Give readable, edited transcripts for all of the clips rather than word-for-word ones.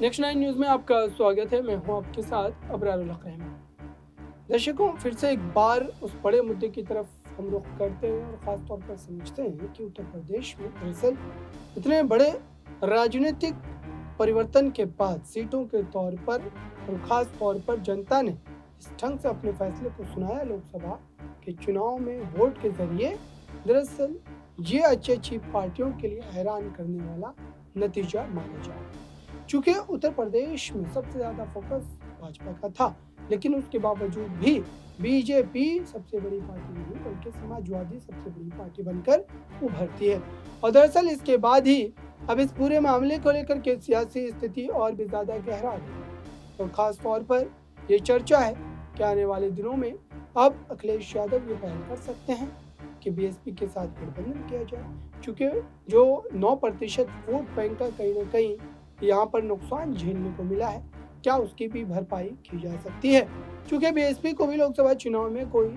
Next 9 news में आपका स्वागत है। मैं हूं आपके साथ अबरारुल हक रहमान। दर्शकों, फिर से एक बार उस बड़े मुद्दे की तरफ हम रुख करते हैं और ख़ास तौर पर समझते हैं कि उत्तर प्रदेश में दरअसल इतने बड़े राजनीतिक परिवर्तन के बाद सीटों के तौर पर और ख़ास तौर पर जनता ने इस ढंग से अपने फैसले को सुनाया लोकसभा के चुनाव में वोट के ज़रिए। दरअसल ये अच्छी पार्टियों के लिए हैरान करने वाला नतीजा माना जा रहा है। चूंकि उत्तर प्रदेश में सबसे ज़्यादा फोकस भाजपा का था, लेकिन उसके बावजूद भी बीजेपी सबसे बड़ी पार्टी नहीं बल्कि समाजवादी सबसे बड़ी पार्टी बनकर उभरती है। और दरअसल इसके बाद ही अब इस पूरे मामले को लेकर के सियासी स्थिति और भी ज़्यादा गहरा गई और ख़ास तौर पर ये चर्चा है कि आने वाले दिनों में अब अखिलेश यादव ये पहल कर सकते हैं कि बीएसपी के साथ गठबंधन किया जाए, क्योंकि जो 9% वोट बैंक का कहीं ना कहीं यहाँ पर नुकसान झेलने को मिला है, क्या उसकी भी भरपाई की जा सकती है। क्योंकि बीएसपी को भी लोकसभा चुनाव में कोई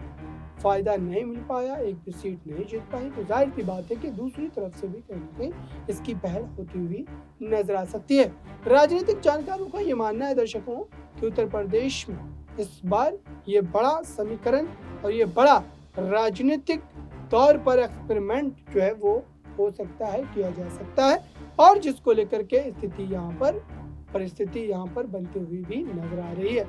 फायदा नहीं मिल पाया, एक भी सीट नहीं जीत पाई, तो जाहिर सी बात है कि दूसरी तरफ से भी कहीं ना कहीं इसकी पहल होती हुई नजर आ सकती है। राजनीतिक जानकारों का ये मानना है दर्शकों कि उत्तर प्रदेश में इस बार ये बड़ा समीकरण और ये बड़ा राजनीतिक तौर पर एक्सपेरिमेंट जो है वो हो सकता है, किया जा सकता है, और जिसको लेकर के परिस्थिति यहाँ पर बनती हुई भी नजर आ रही है।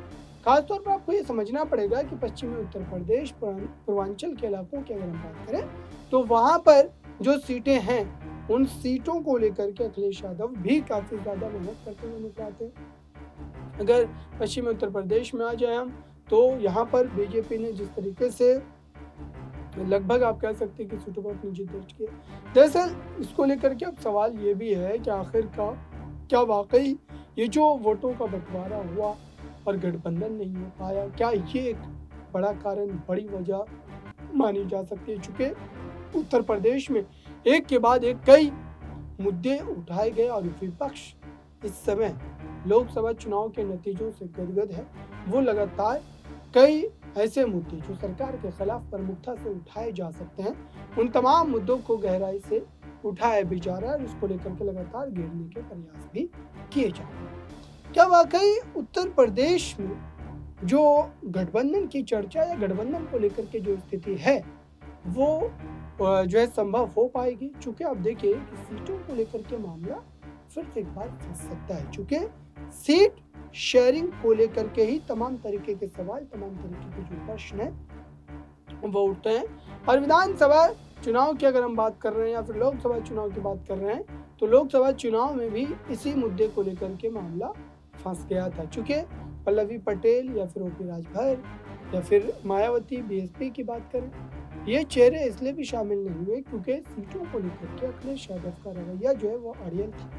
खासतौर पर आपको ये समझना पड़ेगा कि पश्चिमी उत्तर प्रदेश पूर्वांचल के इलाकों की अगर हम बात करें तो वहाँ पर जो सीटें हैं उन सीटों को लेकर के अखिलेश यादव भी काफी ज्यादा मेहनत करते हुए नजर आते हैं। अगर पश्चिमी उत्तर प्रदेश में आ जाए हम, तो यहाँ पर बीजेपी ने जिस तरीके से लगभग आप कह सकते हैं कि सीटों पर अपनी जीत दर्ज की है। दरअसल इसको लेकर के अब सवाल ये भी है कि आखिर का क्या वाकई ये जो वोटों का बंटवारा हुआ और गठबंधन नहीं हो पाया, क्या ये एक बड़ा कारण, बड़ी वजह मानी जा सकती है। चूंकि उत्तर प्रदेश में एक के बाद एक कई मुद्दे उठाए गए और विपक्ष इस समय लोकसभा चुनाव के नतीजों से गदगद है। वो लगातार कई ऐसे मुद्दे जो सरकार के खिलाफ प्रमुखता से उठाए जा सकते हैं, उन तमाम मुद्दों को गहराई से उठाया भी जा रहा है और इसको लेकर के लगातार घेरने के प्रयास भी किए जा रहे हैं। क्या वाकई उत्तर प्रदेश में जो गठबंधन की चर्चा या गठबंधन को लेकर के जो स्थिति है वो जो है संभव हो पाएगी? चूंकि आप देखिए कि सीटों को लेकर के मामला फिर से एक बार फंस सकता है, चूंकि सीट शेयरिंग को लेकर के ही तमाम तरीके के सवाल, तमाम तरीके के जो प्रश्न है वो उठते हैं। और विधानसभा चुनाव की अगर हम बात कर रहे हैं या फिर लोकसभा चुनाव की बात कर रहे हैं, तो लोकसभा चुनाव में भी इसी मुद्दे को लेकर के मामला फंस गया था। चूंकि पल्लवी पटेल या फिर ओपी राजभर या फिर मायावती बीएसपी की बात करें, ये चेहरे इसलिए भी शामिल नहीं हुए क्योंकि सीटों को लेकर के अखिलेश यादव का रवैया जो है वो अड़ियल था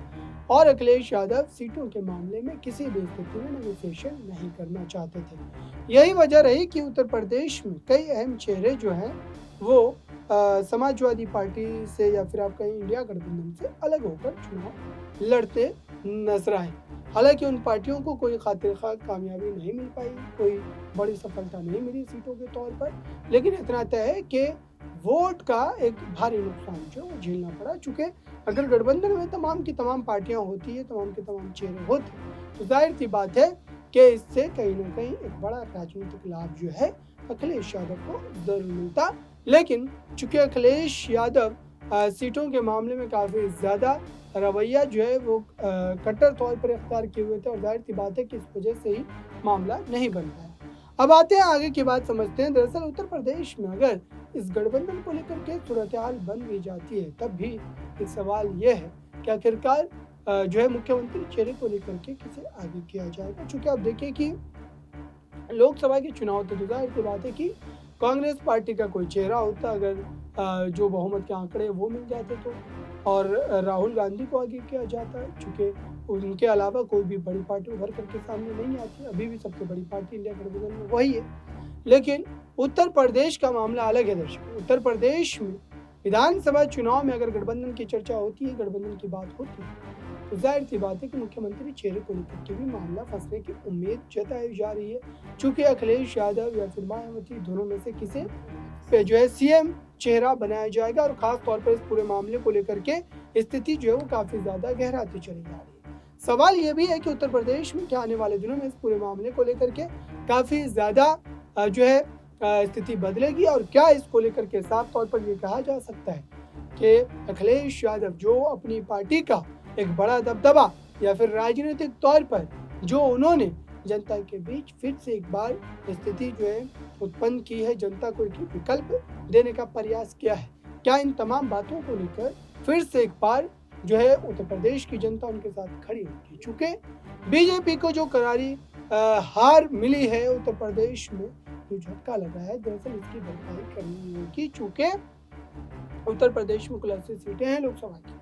और अखिलेश यादव सीटों के मामले में किसी भी स्थिति में नेगोशिएशन नहीं करना चाहते थे। यही वजह रही कि उत्तर प्रदेश में कई अहम चेहरे जो हैं वो समाजवादी पार्टी से या फिर आप कहीं इंडिया गठबंधन से अलग होकर चुनाव लड़ते नजर आए। हालांकि उन पार्टियों को कोई खातिर खा कामयाबी नहीं मिल पाई, कोई बड़ी सफलता नहीं मिली सीटों के तौर पर, लेकिन इतना तय है कि वोट का एक भारी नुकसान जो झेलना पड़ा। चूंकि अगर गठबंधन में तमाम की तमाम पार्टियां होती है, तमाम के तमाम चेहरे होते, तो जाहिर सी बात है कि इससे कहीं ना कहीं एक बड़ा राजनीतिक लाभ जो है अखिलेश यादव को जरूर मिलता। लेकिन चूंकि अखिलेश यादव सीटों के मामले में काफ़ी ज़्यादा रवैया जो है वो कट्टर तौर पर इख्तियार किए हुए थे और जाहिर सी बात है कि इस वजह से ही मामला नहीं बन पाया। अब आते हैं आगे की बात समझते हैं। दरअसल उत्तर प्रदेश में अगर इस गठबंधन को लेकर के सूरत हाल बन भी जाती है, तब भी एक सवाल ये है कि आखिरकार जो है मुख्यमंत्री चेहरे को लेकर के किसे आगे किया जाएगा। चूँकि आप देखिए कि लोकसभा के चुनाव थे तो जाहिर सी बात है कि कांग्रेस पार्टी का कोई चेहरा होता, अगर जो बहुमत के आंकड़े वो मिल जाते तो, और राहुल गांधी को आगे किया जाता है। चूँकि उनके अलावा कोई भी बड़ी पार्टी उभर करके सामने नहीं आती, अभी भी सबसे बड़ी पार्टी इंडिया गठबंधन में वही है। लेकिन उत्तर प्रदेश का मामला अलग है दर्शकों। उत्तर प्रदेश में विधानसभा चुनाव में अगर गठबंधन की चर्चा होती है, गठबंधन की बात होती है, तो जाहिर सी बात है कि मुख्यमंत्री चेहरे को लेकर के भी मामला फंसने की उम्मीद जताई जा रही है। चूंकि अखिलेश यादव या फिर मायावती दोनों में से किसी पे जो है सीएम चेहरा बनाया जाएगा और खास तौर पर इस पूरे मामले को लेकर के स्थिति जो है वो काफी ज्यादा गहराती चली जा रही है। सवाल ये भी है कि उत्तर प्रदेश में क्या आने वाले दिनों में इस पूरे मामले को लेकर के काफ़ी ज़्यादा जो है स्थिति बदलेगी, और क्या इसको लेकर के साफ तौर पर ये कहा जा सकता है कि अखिलेश यादव जो अपनी पार्टी का एक बड़ा दबदबा या फिर राजनीतिक तौर पर जो उन्होंने जनता के बीच फिर से एक बार स्थिति जो है उत्पन्न की है, जनता को एक विकल्प देने का प्रयास किया है, क्या इन तमाम बातों को लेकर फिर से एक बार जो है उत्तर प्रदेश की जनता उनके साथ खड़ी होगी? चूंकि बीजेपी को जो करारी हार मिली है उत्तर प्रदेश में, जो झटका लगा है, दरअसल इसकी भरपाई करनी होगी। चूंकि उत्तर प्रदेश में कुल 80 सीटें हैं लोकसभा की,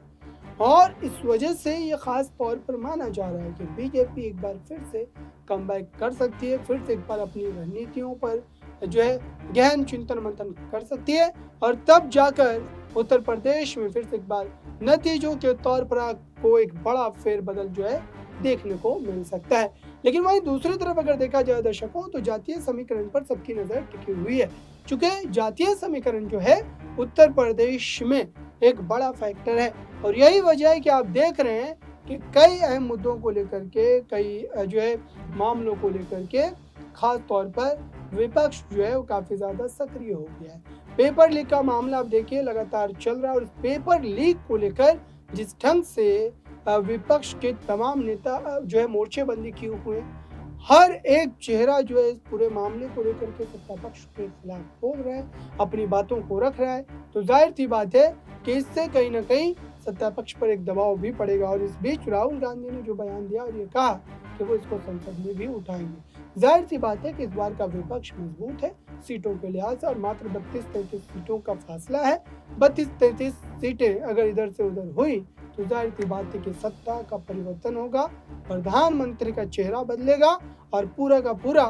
और इस वजह से ये खास तौर पर माना जा रहा है कि बीजेपी एक बार फिर से कमबैक कर सकती है, फिर से एक बार अपनी रणनीतियों पर जो है गहन चिंतन मंथन कर सकती है, और तब जाकर उत्तर प्रदेश में फिर से एक बार नतीजों के तौर पर आपको एक बड़ा फेरबदल जो है देखने को मिल सकता है। लेकिन वहीं दूसरी तरफ अगर देखा जाए दर्शकों, तो जातीय समीकरण पर सबकी नजर टिकी हुई है, चूंकि जातीय समीकरण जो है उत्तर प्रदेश में एक बड़ा फैक्टर है, और यही वजह है कि आप देख रहे हैं कि कई अहम मुद्दों को लेकर के, कई जो है मामलों को लेकर के खास तौर पर विपक्ष जो है वो काफ़ी ज़्यादा सक्रिय हो गया है। पेपर लीक का मामला आप देखिए लगातार चल रहा है, और इस पेपर लीक को लेकर जिस ढंग से विपक्ष के तमाम नेता जो है मोर्चेबंदी किए हुए हैं, हर एक चेहरा जो है इस पूरे मामले को लेकर के सत्ता पक्ष के खिलाफ बोल रहा है, अपनी बातों को रख रहा है, तो जाहिर सी बात है कि इससे कहीं ना कहीं सत्ता पक्ष पर एक दबाव भी पड़ेगा। और इस बीच राहुल गांधी ने जो बयान दिया और ये कहा कि वो इसको संसद में भी उठाएंगे, जाहिर सी बात है कि इस बार का विपक्ष मजबूत है सीटों के लिहाज से, और मात्र 32-33 सीटों का फासला है। 32-33 सीटें अगर इधर से उधर हुई तो जाहिर सी बात है कि सत्ता का परिवर्तन होगा, प्रधानमंत्री का चेहरा बदलेगा, और पूरा का पूरा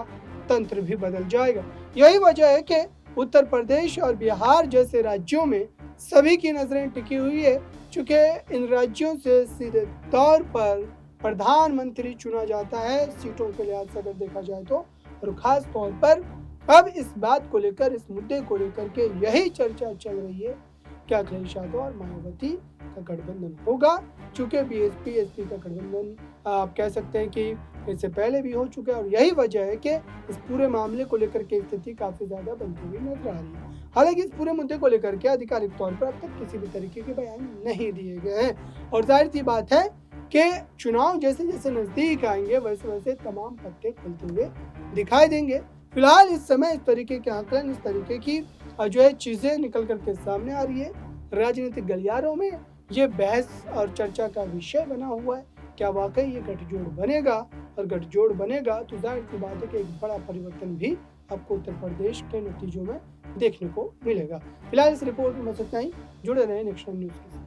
तंत्र भी बदल जाएगा। यही वजह है कि उत्तर प्रदेश और बिहार जैसे राज्यों में सभी की नजरें टिकी हुई है, चूंकि इन राज्यों से सीधे तौर पर प्रधानमंत्री चुना जाता है सीटों के लिहाज से अगर देखा जाए तो। और खास तौर पर अब इस बात को लेकर, इस मुद्दे को लेकर के यही चर्चा चल रही है कि अखिलेश यादव और मायावती का गठबंधन होगा, चूंकि बीएसपी एसपी का गठबंधन आप कह सकते हैं कि इससे पहले भी हो चुका है, और यही वजह है कि इस पूरे मामले को लेकर के स्थिति काफी ज्यादा बनती हुई नजर आ रही है। हालांकि इस पूरे मुद्दे को लेकर के आधिकारिक तौर पर अब तक किसी भी तरीके के बयान नहीं दिए गए हैं, और जाहिर सी बात है कि चुनाव जैसे जैसे नजदीक आएंगे वैसे वैसे तमाम पत्ते खुलते हुए दिखाई देंगे। फिलहाल इस समय इस तरीके के आंकलन, इस तरीके की जो है चीजें निकल करके सामने आ रही है, राजनीतिक गलियारों में ये बहस और चर्चा का विषय बना हुआ है। क्या वाकई ये गठजोड़ बनेगा, और गठजोड़ बनेगा तो जाहिर सी बात है कि एक बड़ा परिवर्तन भी आपको उत्तर प्रदेश के नतीजों में देखने को मिलेगा। फिलहाल इस रिपोर्ट में बस इतना ही। जुड़े रहें नेक्स्ट टाइम न्यूज़ के साथ।